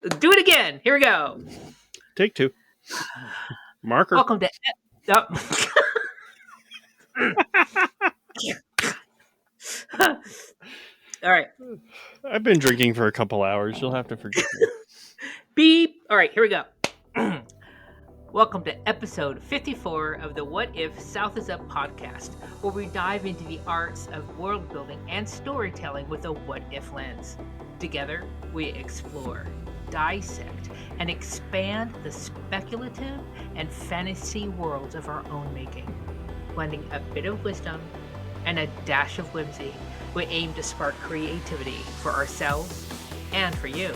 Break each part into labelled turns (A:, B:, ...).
A: Do it again. Here we go.
B: Take two. Marker.
A: Welcome to. All right.
B: I've been drinking for a couple hours. You'll have to forgive me.
A: Beep. All right. Here we go. Welcome to episode 54 of the What If South is Up podcast, where we dive into the arts of world building and storytelling with a what if lens. Together, we explore, dissect, and expand the speculative and fantasy worlds of our own making. Blending a bit of wisdom and a dash of whimsy, we aim to spark creativity for ourselves and for you.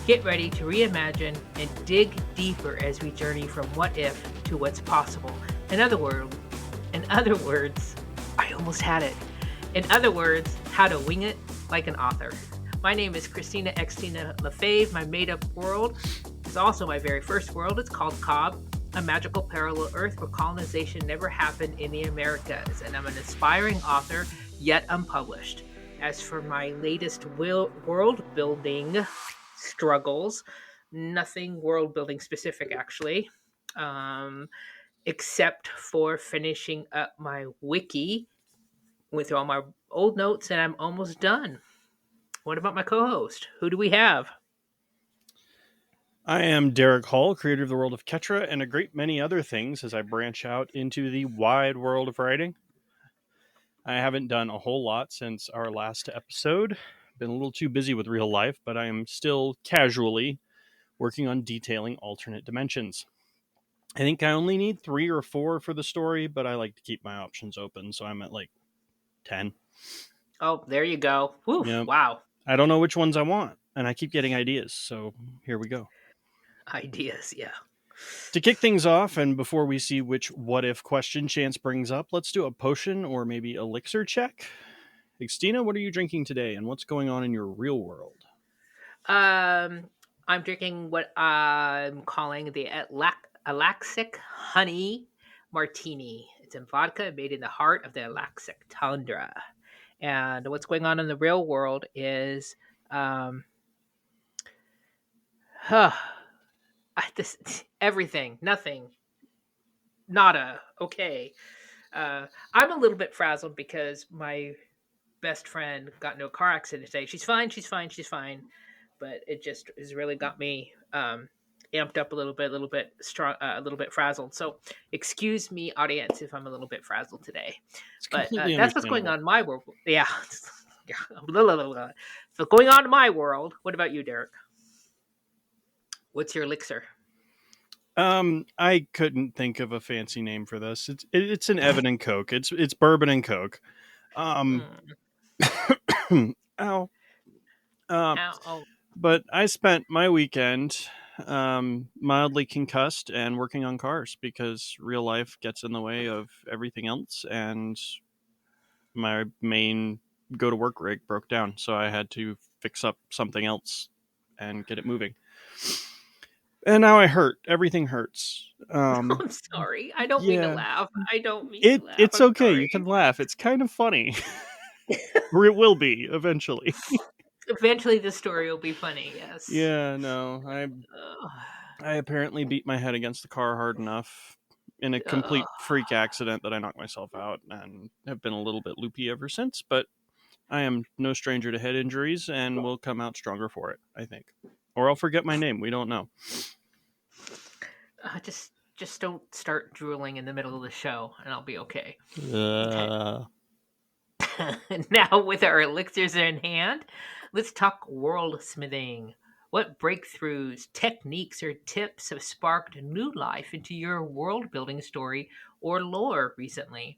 A: Get ready to reimagine and dig deeper as we journey from what if to what's possible. In other words, I almost had it. In other words, how to wing it like an author. My name is Christina Xtina LaFave. My made-up world is also my very first world. It's called Cobb, a magical parallel Earth where colonization never happened in the Americas. And I'm an aspiring author, yet unpublished. As for my latest world building struggles, nothing world building specific actually, except for finishing up my wiki with all my old notes, and I'm almost done. What about my co-host? Who do we have?
B: I am Derrick Hall, creator of the world of Ketra and a great many other things as I branch out into the wide world of writing. I haven't done a whole lot since our last episode. Been a little too busy with real life, but I am still casually working on detailing alternate dimensions. I think I only need 3 or 4 for the story, but I like to keep my options open, so I'm at like 10.
A: Oh, there you go. Woo,
B: Yep.
A: wow.
B: I don't know which ones I want, and I keep getting ideas, so here we go.
A: Ideas, yeah.
B: To kick things off, and before we see which what-if question Chance brings up, let's do a potion or maybe elixir check. Xtina, what are you drinking today, and what's going on in your real world?
A: I'm drinking what I'm calling the Alaxic Honey Martini. It's in vodka, made in the heart of the Alaxic Tundra. And what's going on in the real world is, everything, nothing, nada. Okay. I'm a little bit frazzled because my best friend got into a car accident today. She's fine. But it just has really got me amped up a little bit strong, a little bit frazzled. So excuse me, audience, if I'm a little bit frazzled today. But that's what's going on in my world. Yeah. So going on in my world. What about you, Derrick? What's your elixir?
B: I couldn't think of a fancy name for this. It's an Evan and Coke. It's bourbon and Coke. Ow.
A: Ow.
B: But I spent my weekend mildly concussed and working on cars because real life gets in the way of everything else, and my main go-to-work rig broke down, so I had to fix up something else and get it moving. And now I hurt. Everything hurts.
A: I'm sorry. I don't mean to laugh.
B: It's
A: I'm
B: okay.
A: sorry.
B: You can laugh. It's kind of funny. Or it will be eventually.
A: Eventually the story will be funny, yes.
B: Yeah, no. I apparently beat my head against the car hard enough in a complete freak accident that I knocked myself out and have been a little bit loopy ever since, but I am no stranger to head injuries and will come out stronger for it, I think. Or I'll forget my name. We don't know.
A: Just don't start drooling in the middle of the show, and I'll be okay. Now, with our elixirs in hand, let's talk worldsmithing. What breakthroughs, techniques, or tips have sparked new life into your world-building story or lore recently?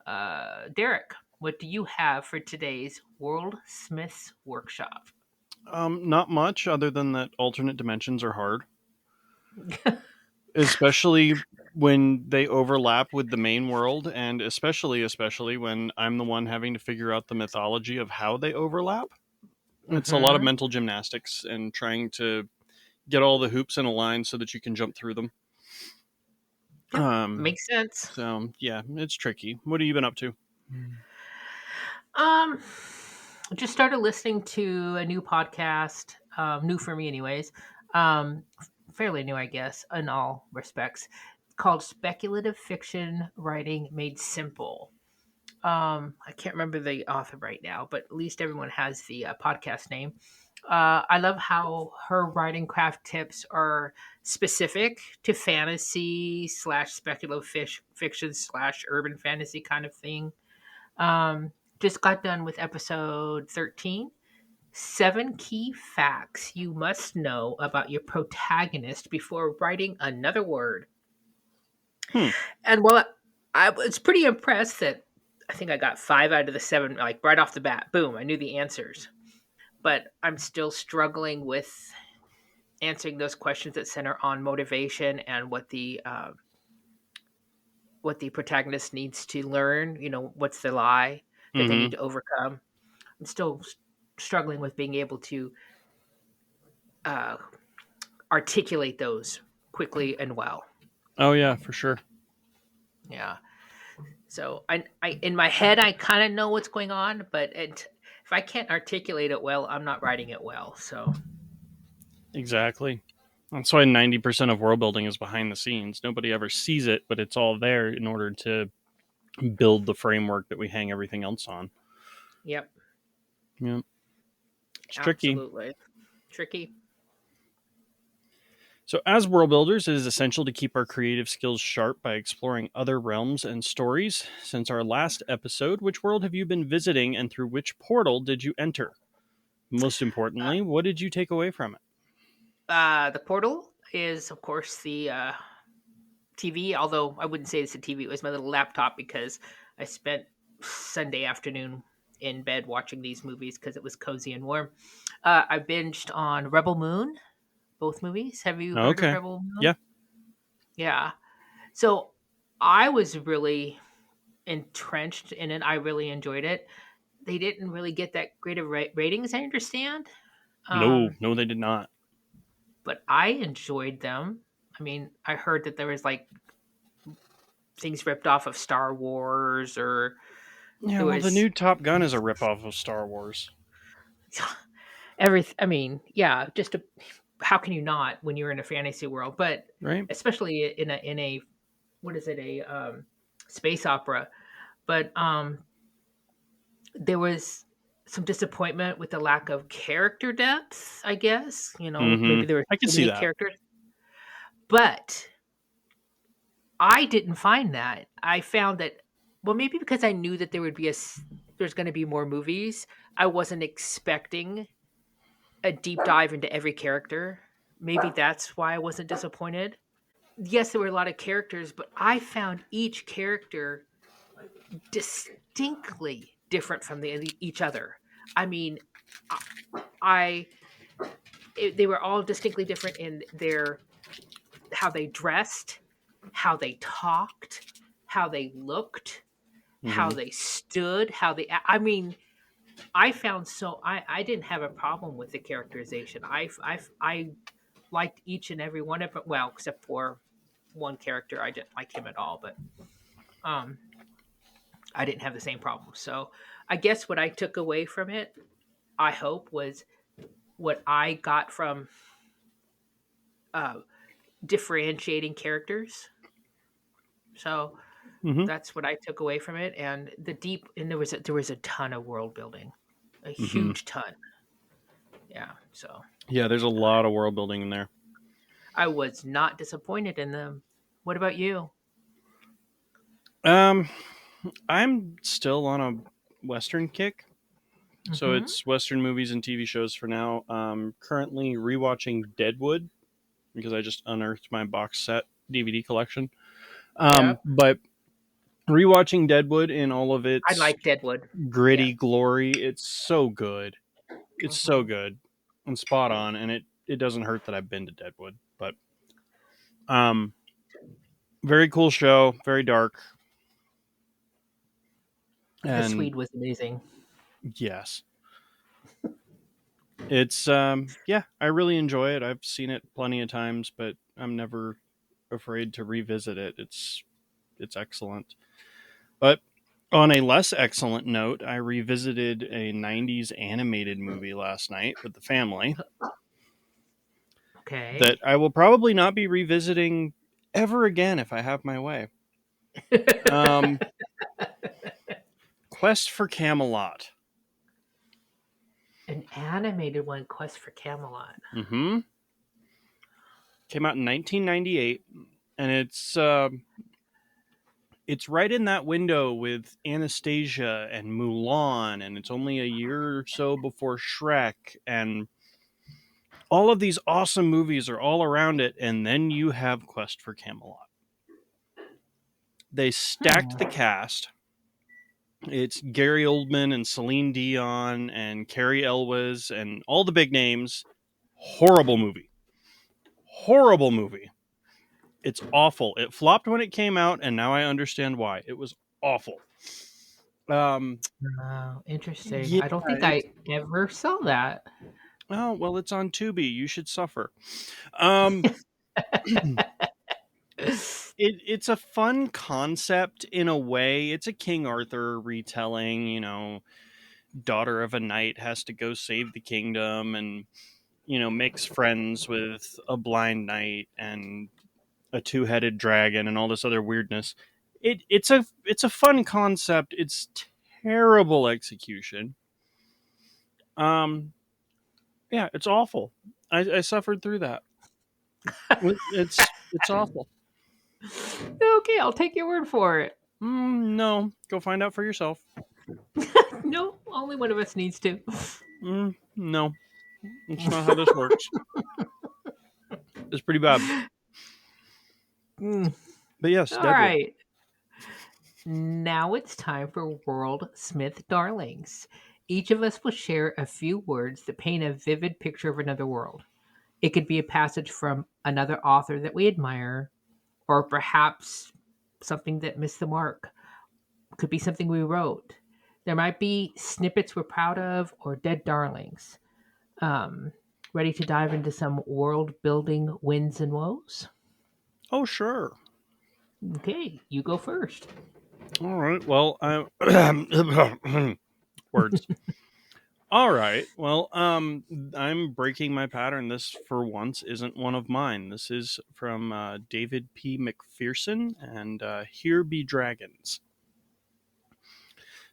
A: Derrick, what do you have for today's Worldsmiths Workshop?
B: Not much other than that alternate dimensions are hard. Especially when they overlap with the main world, and especially when I'm the one having to figure out the mythology of how they overlap. It's a lot of mental gymnastics and trying to get all the hoops in a line so that you can jump through them.
A: Makes sense.
B: So, yeah, it's tricky. What have you been up to?
A: Just started listening to a new podcast new for me, anyways. Um, Fairly new, I guess, in all respects. Called Speculative Fiction Writing Made Simple. I can't remember the author right now, but at least everyone has the podcast name. I love how her writing craft tips are specific to fantasy slash speculative fiction slash urban fantasy kind of thing. Just got done with episode 13. 7 key facts you must know about your protagonist before writing another word.
B: Hmm.
A: And well, I was pretty impressed that I think I got 5 out of the 7, like right off the bat. Boom, I knew the answers. But I'm still struggling with answering those questions that center on motivation and what the protagonist needs to learn. You know, what's the lie that they
B: Mm-hmm.
A: need to overcome. I'm still struggling with being able to uh, articulate those quickly and well.
B: Oh yeah, for sure.
A: Yeah. So I in my head, I kind of know what's going on, but if I can't articulate it well, I'm not writing it well. So
B: Exactly. That's why 90% of world building is behind the scenes. Nobody ever sees it, but it's all there in order to build the framework that we hang everything else on.
A: yep,
B: Yeah. It's tricky.
A: absolutely tricky.
B: So, as world builders, it is essential to keep our creative skills sharp by exploring other realms and stories. Since our last episode, which world have you been visiting and through which portal did you enter? Most importantly, what did you take away from it?
A: The portal is, of course, the TV. Although I wouldn't say it's a TV; it was my little laptop because I spent Sunday afternoon in bed watching these movies because it was cozy and warm. I binged on Rebel Moon, both movies. Have you heard of
B: Okay.
A: Rebel Moon?
B: Yeah.
A: Yeah. So I was really entrenched in it. I really enjoyed it. They didn't really get that great of ratings, I understand.
B: No,
A: Um,
B: no, they did not.
A: but I enjoyed them. I mean, I heard that there was like things ripped off of Star Wars, or
B: Yeah,
A: there
B: well, the
A: was
B: new Top Gun is a ripoff of Star Wars,
A: I mean, yeah, how can you not when you're in a fantasy world? But
B: right?
A: especially in a what is it, a space opera? But there was some disappointment with the lack of character depth, I guess. You know,
B: Mm-hmm.
A: maybe there were
B: I can
A: too
B: see
A: many
B: that.
A: characters. But I didn't find that. I found that, well, maybe because I knew that there's going to be more movies. I wasn't expecting a deep dive into every character. Maybe that's why I wasn't disappointed. Yes, there were a lot of characters, but I found each character distinctly different from each other. I mean, I they were all distinctly different in their how they dressed, how they talked, how they looked, how
B: Mm-hmm.
A: they stood, how they. I mean, I found I didn't have a problem with the characterization. I liked each and every one of them. Well, except for one character, I didn't like him at all. But um, I didn't have the same problem. So I guess what I took away from it, I hope, was what I got from uh, differentiating characters. So
B: Mm-hmm.
A: that's what I took away from it, and there was a ton of world building, a
B: Mm-hmm.
A: huge ton. Yeah, so
B: Yeah, there's a lot of world building in there.
A: I was not disappointed in them. What about you?
B: Um, I'm still on a Western kick. So
A: Mm-hmm.
B: it's Western movies and TV shows for now. Currently rewatching Deadwood because I just unearthed my box set DVD collection.
A: Yep,
B: But rewatching Deadwood in all of
A: I
B: its
A: like Deadwood. Yeah.
B: gritty glory, it's so good. It's so
A: Mm-hmm.
B: good and spot on, and it doesn't hurt that I've been to Deadwood. But um, very cool show, very dark,
A: The
B: and
A: Swede was amazing.
B: yes, it's yeah, I really enjoy it. I've seen it plenty of times, but I'm never afraid to revisit it. It's excellent. But on a less excellent note, I revisited a 90s animated movie last night with the family.
A: Okay.
B: that I will probably not be revisiting ever again if I have my way. Um, Quest for Camelot.
A: An animated one, Quest for Camelot.
B: Mm-hmm. Came out in 1998, and it's right in that window with Anastasia and Mulan, and it's only a year or so before Shrek, and all of these awesome movies are all around it, and then you have Quest for Camelot. They stacked the
A: Hmm.
B: cast. It's Gary Oldman and Celine Dion and Carrie Elwes and all the big names. Horrible movie. Horrible movie. It's awful. It flopped when it came out, and now I understand why. It was awful. Um,
A: Oh, interesting.
B: yeah,
A: I don't think I
B: it's
A: ever saw that.
B: oh well, it's on Tubi. You should suffer. Um, it's a fun concept in a way. It's a King Arthur retelling. Daughter of a knight has to go save the kingdom, and makes friends with a blind knight and a two-headed dragon and all this other weirdness. It's a fun concept. It's terrible execution. Um, yeah, it's awful. I suffered through that. It's awful.
A: Okay, I'll take your word for it.
B: No, go find out for yourself.
A: No, only one of us needs to.
B: No, it's not how this works. It's pretty bad.
A: Mm.
B: But yes,
A: All
B: Deadwood.
A: right. Now it's time for World Smith Darlings. Each of us will share a few words that paint a vivid picture of another world. It could be a passage from another author that we admire, or perhaps something that missed the mark. Could be something we wrote. There might be snippets we're proud of or dead darlings. Um, Ready to dive into some world building wins and woes?
B: Oh, sure.
A: Okay, you go first.
B: All right. Well, words. All right. Well, I'm breaking my pattern. This, for once, isn't one of mine. This is from David P. McPherson and Here Be Dragons.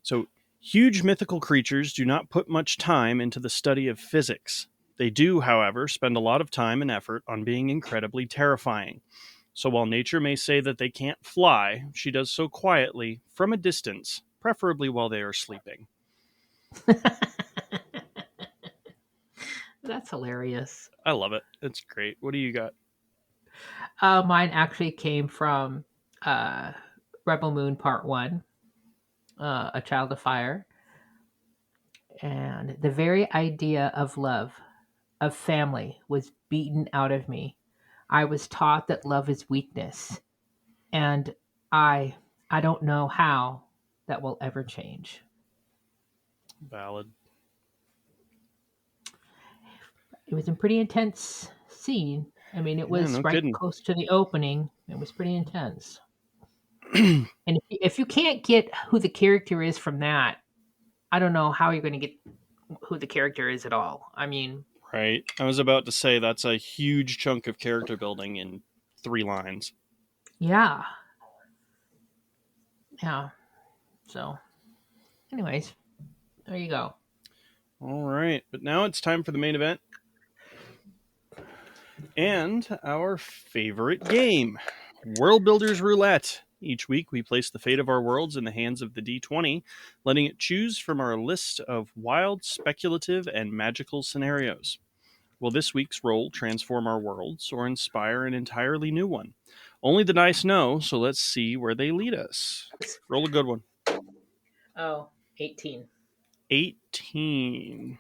B: So, huge mythical creatures do not put much time into the study of physics. They do, however, spend a lot of time and effort on being incredibly terrifying. So, while nature may say that they can't fly, she does so quietly, from a distance, preferably while they are sleeping.
A: That's hilarious.
B: I love it. It's great. What do you got?
A: Mine actually came from uh, Rebel Moon Part 1, A Child of Fire. And the very idea of love, of family, was beaten out of me. I was taught that love is weakness. And I I don't know how that will ever change.
B: Valid.
A: It was a pretty intense scene. I mean, it
B: Yeah,
A: was
B: no
A: right
B: kidding.
A: close to the opening. It was pretty intense. And if you can't get who the character is from that, I don't know how you're going to get who the character is at all. I mean,
B: Right. I was about to say that's a huge chunk of character building in 3 lines.
A: yeah, yeah. So, anyways, there you go.
B: All right. But now it's time for the main event and our favorite game, World Builders Roulette. Each week, we place the fate of our worlds in the hands of the D20, letting it choose from our list of wild, speculative, and magical scenarios. Will this week's roll transform our worlds or inspire an entirely new one? Only the dice know, so let's see where they lead us. Roll a good one.
A: Oh, 18.
B: 18.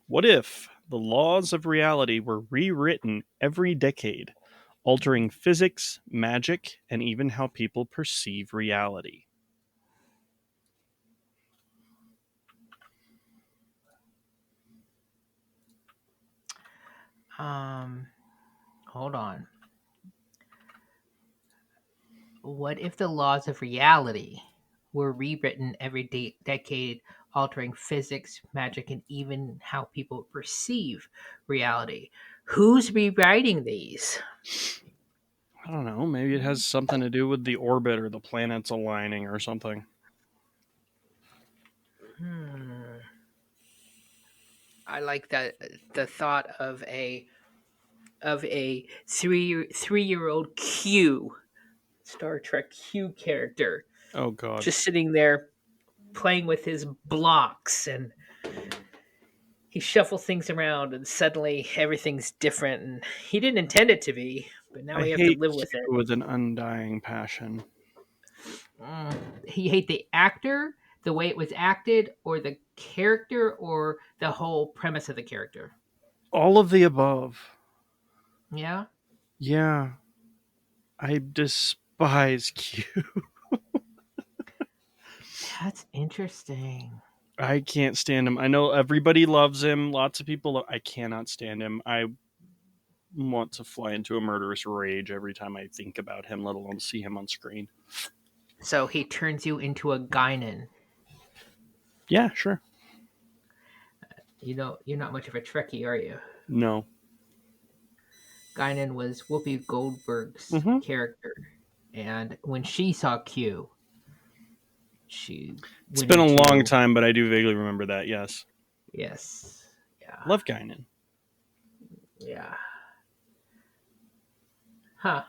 B: What if the laws of reality were rewritten every decade, altering physics, magic, and even how people perceive reality?
A: Um, Hold on. What if the laws of reality were rewritten every decade, altering physics, magic, and even how people perceive reality. Who's rewriting these?
B: I don't know. Maybe it has something to do with the orbit or the planets aligning or something.
A: Hmm. I like that the thought of a three year old Q, Star Trek Q character,
B: Oh God.
A: just sitting there playing with his blocks, and he shuffles things around and suddenly everything's different, and he didn't intend it to be, but now
B: I
A: we have to
B: hate
A: live
B: Q
A: with it.
B: with an undying passion.
A: He hate the actor, the way it was acted, or the character, or the whole premise of the character.
B: All of the above.
A: Yeah,
B: Yeah, I despise Q.
A: that's interesting.
B: I can't stand him. I know everybody loves him. Lots of people. I cannot stand him. I want to fly into a murderous rage every time I think about him, let alone see him on screen.
A: So he turns you into a Guinan.
B: Yeah, sure.
A: You know, you're not much of a Trekkie, are you?
B: No.
A: Guinan was Whoopi Goldberg's
B: Hmm.
A: character, and when she saw Q, she
B: It's
A: went
B: been a long
A: into
B: time, but I do vaguely remember that. Yes.
A: yes, yeah,
B: Love Guinan.
A: yeah, huh.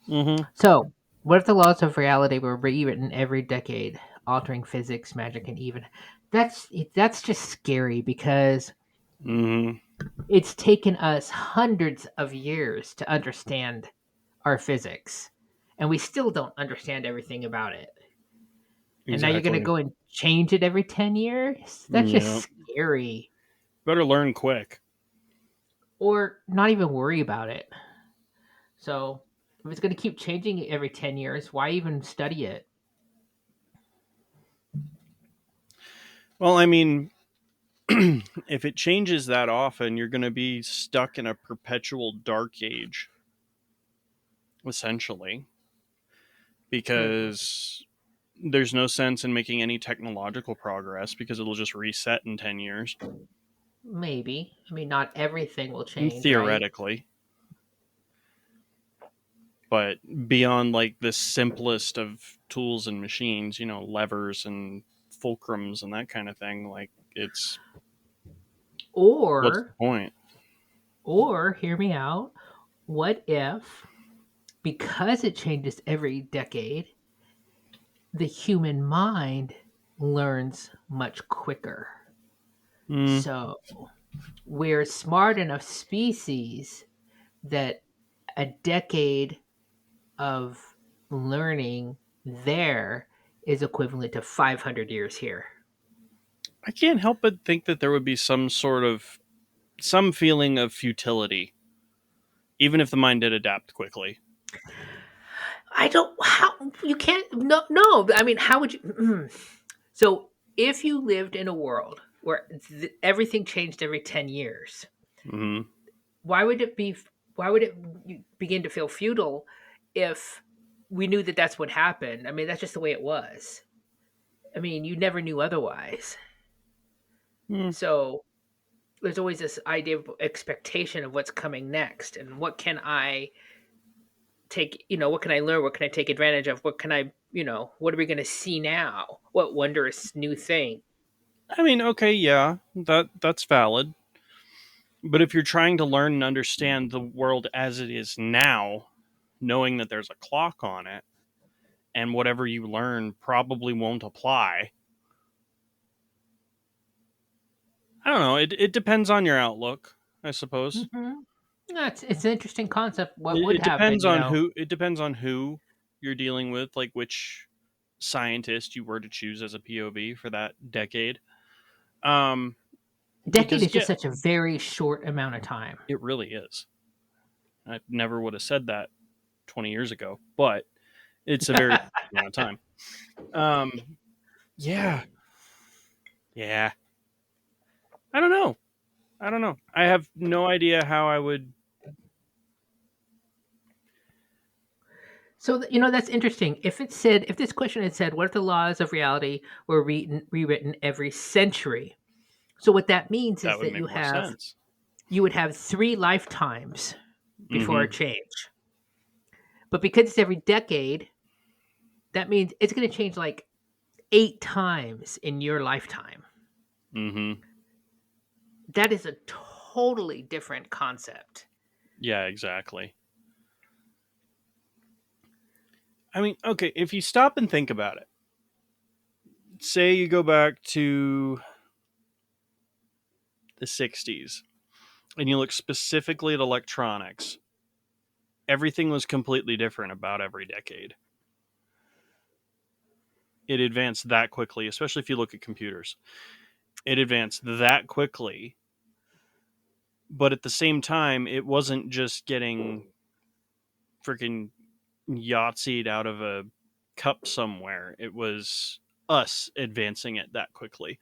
B: Hmm.
A: So, what if the laws of reality were rewritten every decade, altering physics, magic, and even that's just scary because
B: Hmm.
A: it's taken us hundreds of years to understand our physics, and we still don't understand everything about it. And now you're going to
B: Exactly.
A: go and change it every 10 years? That's
B: Yeah.
A: just scary.
B: Better learn quick.
A: Or not even worry about it. So, if it's going to keep changing every 10 years, why even study it?
B: Well, I mean, if it changes that often, you're going to be stuck in a perpetual dark age, essentially,
A: Hmm.
B: because there's no sense in making any technological progress because it'll just reset in 10 years.
A: Maybe. I mean, not everything will
B: And
A: change, right?
B: theoretically, but beyond like the simplest of tools and machines, levers and fulcrums and that kind of thing, like it's what's the
A: Or,
B: point?
A: hear me out, what if, because it changes every decade, the human mind learns much quicker?
B: Mm,
A: So, we're smart enough species that a decade of learning there is equivalent to 500 years here.
B: I can't help but think that there would be some feeling of futility, even if the mind did adapt quickly.
A: I don't, how, you can't, no, no. I mean, how would you, so if you lived in a world where everything changed every 10 years,
B: Hmm.
A: why would it be, why would it begin to feel futile if we knew that that's what happened? I mean, that's just the way it was. I mean, you never knew otherwise.
B: Mm.
A: So there's always this idea of expectation of what's coming next and what can I take, what can I learn, what can I take advantage of, what can I, what are we going to see now, what wondrous new thing.
B: I mean, okay, yeah, that's valid. But if you're trying to learn and understand the world as it is now, knowing that there's a clock on it, and whatever you learn probably won't apply, I don't know. It depends on your outlook, I suppose.
A: Mm-hmm. Yeah, it's an interesting concept. What
B: It,
A: would
B: it depends
A: happen,
B: on who. It depends on who you're dealing with, like which scientist you were to choose as a POV for that decade. Um,
A: decade
B: because
A: is
B: yeah,
A: just such a very short amount of time.
B: it really is. I never would have said that 20 years ago, but it's a very amount of time. Um, yeah, yeah. I don't know. I don't know. I have no idea how I would.
A: So that's interesting. If this question had said, "What if the laws of reality were rewritten every century?" So what that means
B: That
A: is
B: would
A: that
B: make more sense.
A: you would have 3 lifetimes before a
B: Mm-hmm.
A: change. But because it's every decade, that means it's going to change like 8 times in your lifetime.
B: Mm-hmm.
A: That is a totally different concept.
B: Yeah, exactly. I mean, okay, if you stop and think about it, say you go back to the 60s and you look specifically at electronics, everything was completely different about every decade. It advanced that quickly, especially if you look at computers. It advanced that quickly, but at the same time, it wasn't just getting freaking Yahtzeed out of a cup somewhere. It was us advancing it that quickly,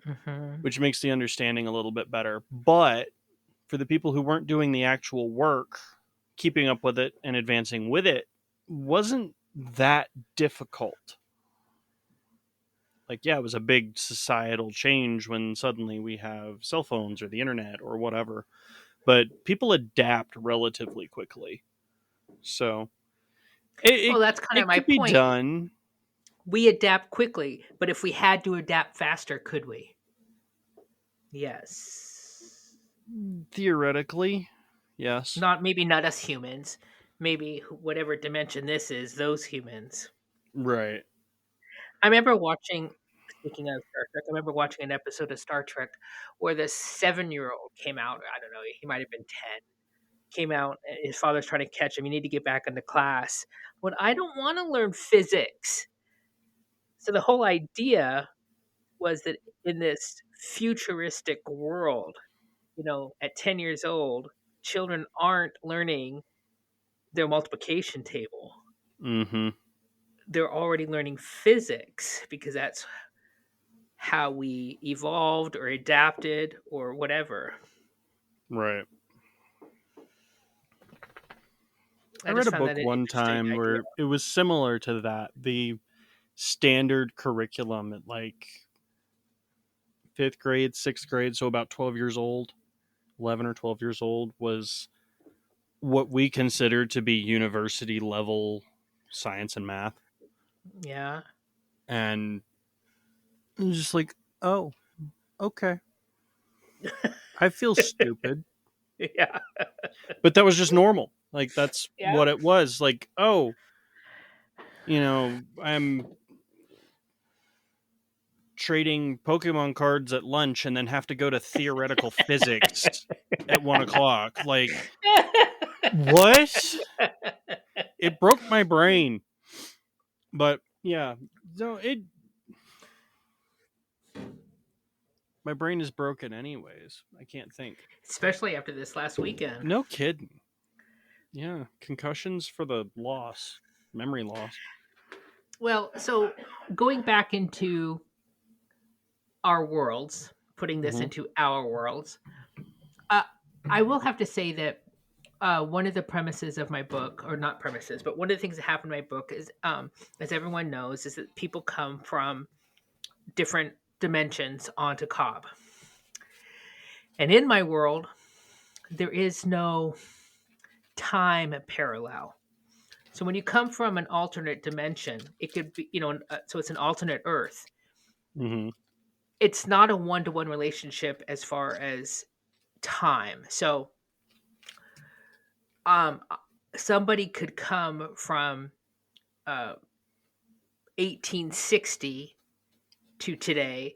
A: Hmm.
B: which makes the understanding a little bit better. But for the people who weren't doing the actual work, keeping up with it and advancing with it wasn't that difficult. Like, yeah, it was a big societal change when suddenly we have cell phones or the internet or whatever, but people adapt relatively quickly. So it,
A: Well,
B: it,
A: that's kind of
B: it
A: my
B: could be
A: point.
B: done
A: We adapt quickly, but if we had to adapt faster, could we? Yes.
B: theoretically. Yes.
A: Not us humans. Maybe whatever dimension this is, those humans.
B: Right.
A: I remember watching speaking of Star Trek, I remember watching an episode of Star Trek where this 7-year-old came out, I don't know, he might have been 10, came out, and his father's trying to catch him, "You need to get back into class." But I don't wanna learn physics. So the whole idea was that in this futuristic world, at 10 years old, children aren't learning their multiplication table.
B: Mm-hmm.
A: They're already learning physics because that's how we evolved or adapted or whatever.
B: Right. I
A: I
B: read
A: just
B: a
A: found that
B: book
A: an
B: one
A: interesting
B: time
A: idea.
B: where it was similar to that. The standard curriculum at like fifth grade, sixth grade, so about 12 years old, 11 or 12 years old, was what we considered to be university level science and math.
A: Yeah.
B: And it was just like, oh, okay. I feel stupid.
A: Yeah.
B: But that was just normal. Like, that's
A: Yeah.
B: what it was. Like, oh, I'm trading Pokemon cards at lunch and then have to go to theoretical physics at 1 o'clock. Like, what? It broke my brain. But yeah, no, my brain is broken anyways. I can't think.
A: Especially after this last weekend.
B: No kidding. Yeah, concussions for the loss, memory loss.
A: Well, so going back into our worlds, putting this
B: Hmm.
A: into our worlds, uh, I will have to say that one of the premises of my book, or not premises, but one of the things that happened in my book is, as everyone knows, is that people come from different dimensions onto Cobb. And in my world, there is no time parallel. So when you come from an alternate dimension, it could be, so it's an alternate Earth.
B: Hmm.
A: It's not a one-to-one relationship as far as time. So um, somebody could come from uh, 1860 to today,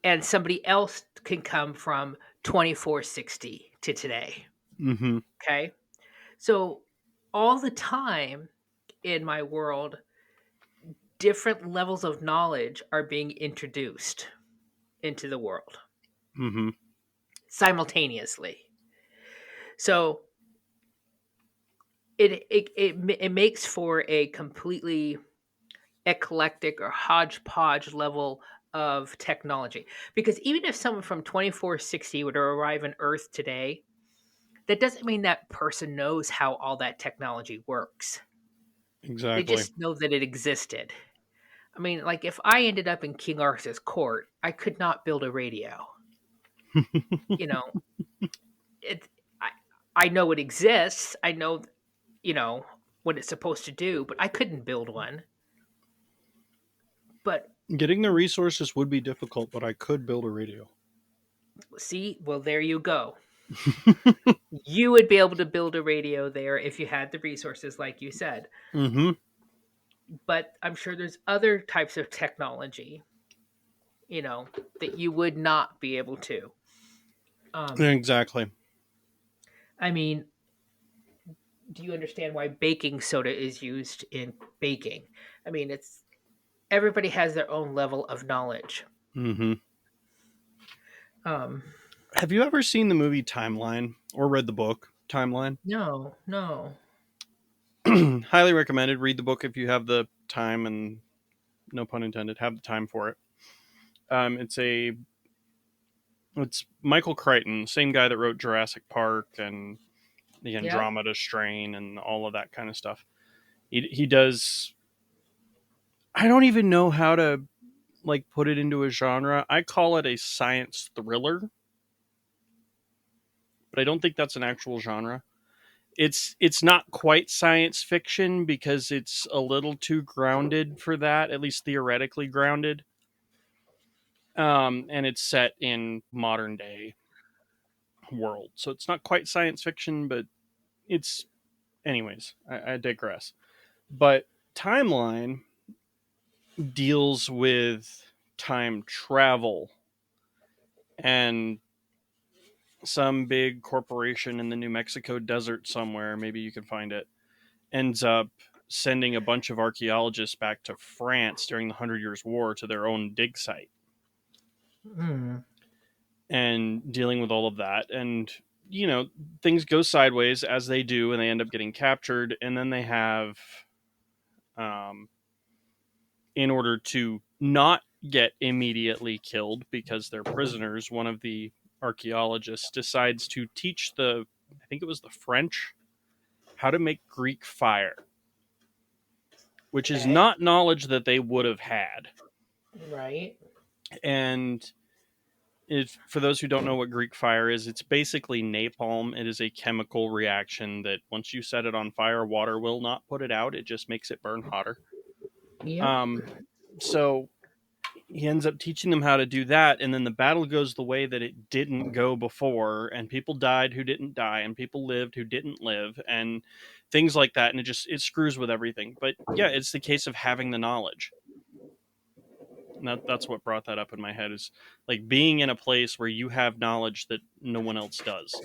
A: and somebody else can come from 2460 to today.
B: Hmm.
A: Okay. So all the time in my world, different levels of knowledge are being introduced into the world
B: Hmm.
A: simultaneously. So it makes for a completely eclectic or hodgepodge level of technology. Because even if someone from 2460 were to arrive on Earth today, that doesn't mean that person knows how all that technology works. They
B: Exactly.
A: just know that it existed. I mean, like if I ended up in King Arthur's court, I could not build a radio. You know, it. I I know it exists. I know, you know what it's supposed to do, but I couldn't build one. But
B: Getting the resources would be difficult, but I could build a radio.
A: see, well, there you go. You would be able to build a radio there if you had the resources, like you said.
B: Mm-hmm.
A: But I'm sure there's other types of technology, you know, that you would not be able to. Um,
B: Exactly.
A: I mean, do you understand why baking soda is used in baking? I mean, it's everybody has their own level of knowledge.
B: Mm-hmm.
A: Um,
B: Have you ever seen the movie Timeline or read the book Timeline?
A: no, no.
B: Highly recommended. Read the book if you have the time and no pun intended, have the time for it. It's Michael Crichton, same guy that wrote Jurassic Park and the
A: Yep.
B: Andromeda Strain and all of that kind of stuff. He does. I don't even know how to like put it into a genre. I call it a science thriller, but I don't think that's an actual genre. It's not quite science fiction because it's a little too grounded for that, at least theoretically grounded. And it's set in modern day world, so it's not quite science fiction, but it's anyways. I digress. But Timeline deals with time travel and some big corporation in the New Mexico desert somewhere, maybe you can find it, ends up sending a bunch of archaeologists back to France during the Hundred Years' War to their own dig site
A: Mm,
B: and dealing with all of that. And, things go sideways as they do, and they end up getting captured. And then they have, um, in order to not get immediately killed because they're prisoners, one of the archaeologists decides to teach I think it was the French, how to make Greek fire, which is
A: okay.
B: not knowledge that they would have had.
A: Right.
B: And for those who don't know what Greek fire is, it's basically napalm. It is a chemical reaction that once you set it on fire, water will not put it out. It just makes it burn hotter.
A: Yep.
B: Um, so he ends up teaching them how to do that, and then the battle goes the way that it didn't go before, and people died who didn't die, and people lived who didn't live, and things like that. And it screws with everything. But yeah, it's the case of having the knowledge. And that's what brought that up in my head, is like being in a place where you have knowledge that no one else does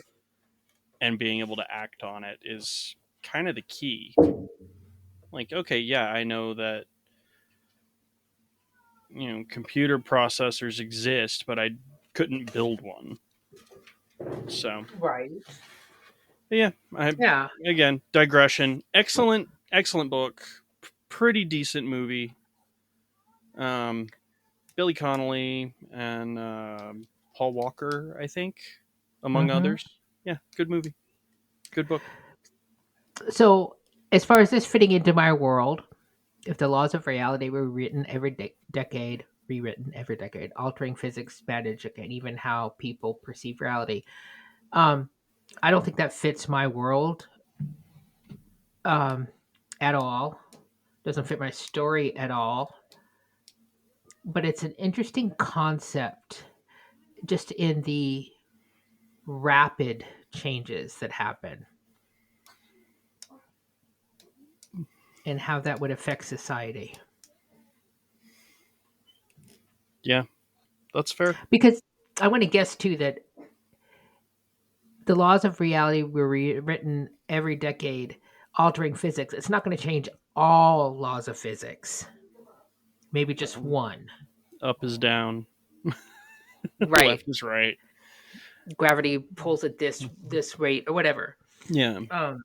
B: and being able to act on it is kind of the key. Like, okay, yeah, I know that computer processors exist, but I couldn't build one. So
A: Right.
B: yeah, I
A: Yeah.
B: again, digression. Excellent book, pretty decent movie. um Billy Connolly and Paul Walker, I think, among
A: Hmm.
B: others. Yeah, good movie, good book.
A: So, as far as this fitting into my world, if the laws of reality were written every decade, rewritten every decade, altering physics, magic, and even how people perceive reality, um, I don't think that fits my world um, at all. Doesn't fit my story at all. But it's an interesting concept, just in the rapid changes that happen and how that would affect society.
B: Yeah, that's fair.
A: Because I want to guess too that the laws of reality were rewritten every decade, altering physics. It's not going to change all laws of physics. Maybe just one.
B: Up is down,
A: Right.
B: left is right.
A: Gravity pulls at this rate or whatever.
B: Yeah.
A: Um,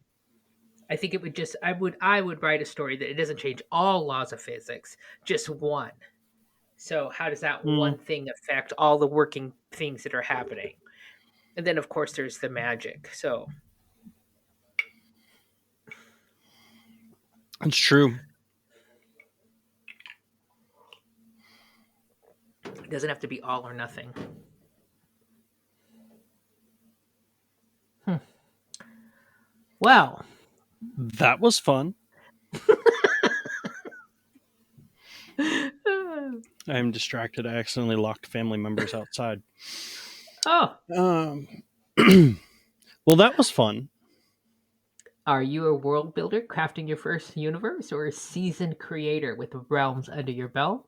A: I think it would just I would write a story that it doesn't change all laws of physics, just one. So how does that
B: Mm,
A: one thing affect all the working things that are happening? And then of course there's the magic. So
B: It's true.
A: It doesn't have to be all or nothing. Hmm. Well,
B: That was fun. I'm distracted. I accidentally locked family members outside.
A: oh,
B: Um, well, that was fun.
A: are you a world builder crafting your first universe or a seasoned creator with realms under your belt?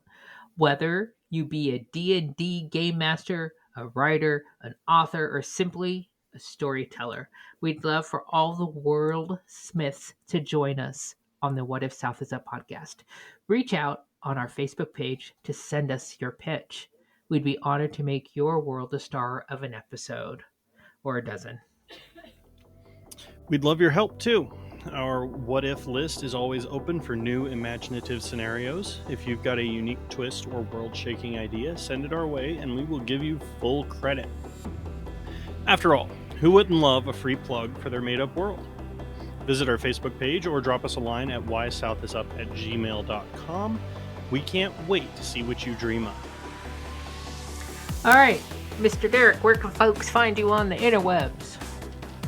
A: Whether you be a D&D game master, a writer, an author, or simply a storyteller, we'd love for all the world smiths to join us on the What If South is Up podcast. Reach out on our Facebook page to send us your pitch. We'd be honored to make your world the star of an episode or a dozen.
B: We'd love your help too. Our what if list is always open for new imaginative scenarios. If you've got a unique twist or world shaking idea, send it our way and we will give you full credit. After all, who wouldn't love a free plug for their made up world? Visit our Facebook page or drop us a line at whysouthisUp@gmail.com. We can't wait to see what you dream up.
A: All right, Mr. Derrick, where can folks find you on the interwebs?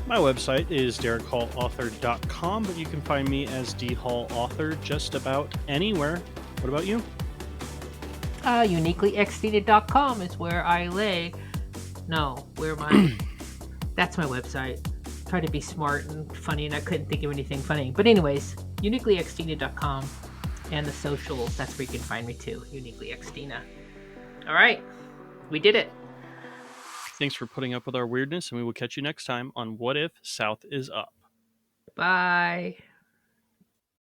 B: My website is derrickallauthor.com, but you can find me as dhallauthor just about anywhere. What about you?
A: Uniquelyexceeded.com is where I lay. No, where my. That's my website. Try to be smart and funny, and I couldn't think of anything funny. But, anyways, uniquelyexceeded.com and the socials. That's where you can find me too. Uniquelyextina. All right, we did it.
B: Thanks for putting up with our weirdness, and we will catch you next time on What If South is Up.
A: Bye.